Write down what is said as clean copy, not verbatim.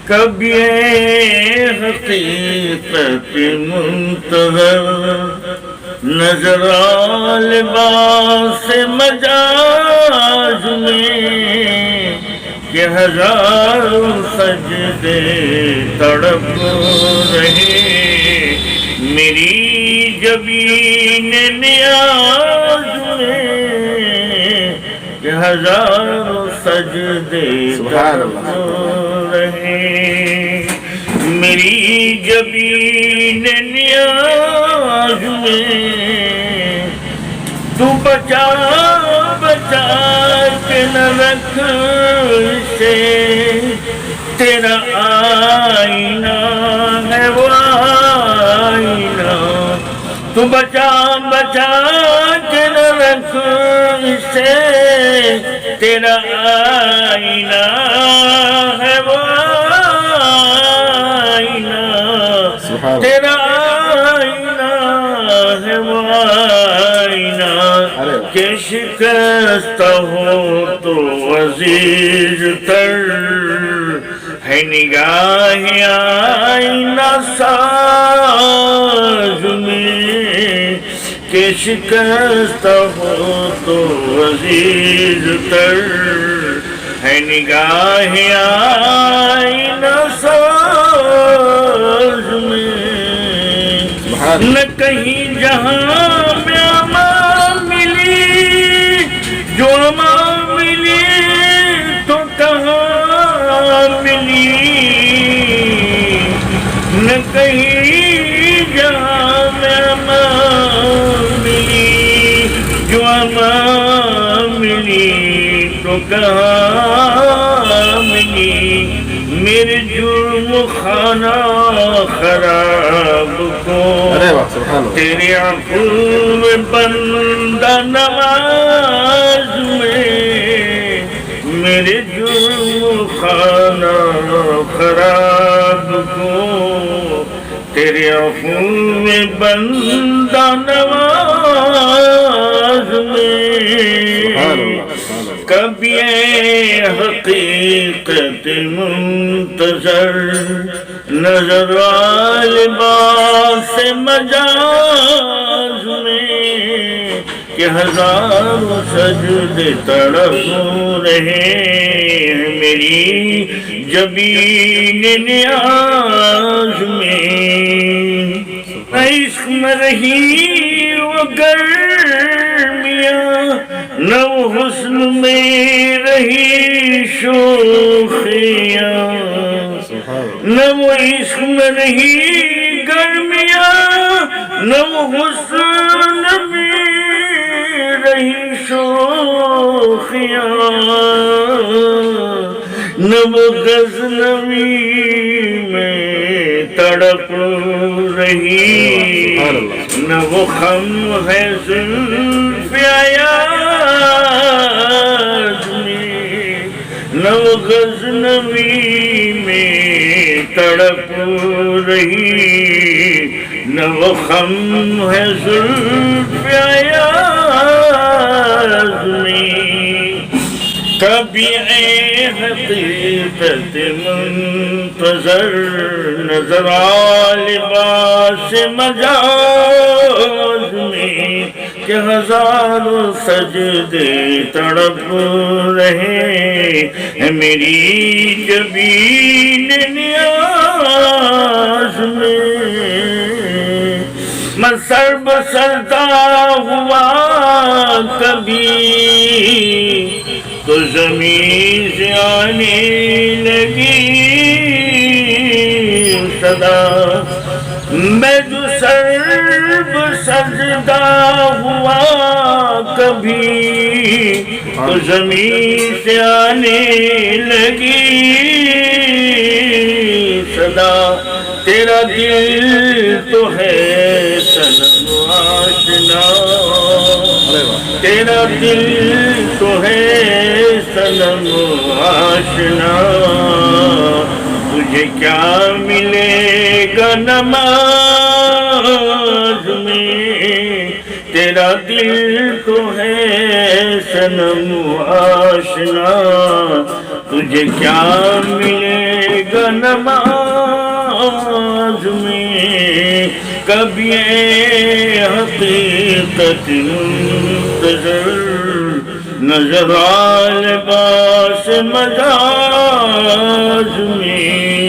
کبھی حقیقت منتظر نظر لباس مجاز میں کہ ہزاروں سجدے تڑپ رہے میری جبین نیاز میں کہ ہزاروں سجدے تڑپ رہے میری جبین نیاز میں تو بچا بچا کے نہ رکھ سے تیرا آئینہ ہے وہ آئینہ تو بچا بچا کے نہ رکھ سے تیرا آئینہ ہے وہ آئینہ تیرا آئینہ ہے وہ آئینہ کہ شکست ہو تو عزیز تر ہے نگاہ آئینہ ساز میں کہ شکست ہو تو عزیز تر ہے نگاہ آئینہ ساز میں نہ کہیں جہاں میں امان ملی جو امان ملی تو کہاں ملی نہ کہیں جہاں میں امان ملی جو امان ملی تو کہاں ملی میرے جرم خانہ خراب کو تیرے عفو میں بندہ نواز میں میرے جرم خانہ خراب کو تیرے عفو میں بندہ نواز میں کبھی حقیقت منتظر نظر لباس مجاز میں کہ ہزاروں سجدے تڑپ رہے میری جبین نیاز میں عشق میں رہی وہ گرمیاں نہ وہ حسن میں رہی شوخیاں نہ وہ عشق میں رہی گرمیاں نہ وہ حسن میں رہی شوخیاں نہ وہ غزنوی میں تڑپ رہی نہ وہ خم ہے زلف ایاز میں نہ وہ غزنوی میں تڑپ رہی نہ وہ خم ہے زلف ایاز میں کبھی حقیقت منتظر نظر لباس مجاز میں کہ ہزاروں سجدے تڑپ رہے میری جبین نیاز میں میں سر بسرتا ہوا کبھی تو زمین سے آنے لگی صدا میں جو سرب سجدہ ہوا کبھی تو زمین سے آنے لگی صدا تیرا دل تو ہے صنم آشنا تیرا دل تو ہے صنم آشنا تجھے کیا ملے گا نماز میں تیرا دل تو ہے صنم آشنا تجھے کیا ملے گا نماز میں کبھی حقیقت منتظر نظر آ لباس مجاز میں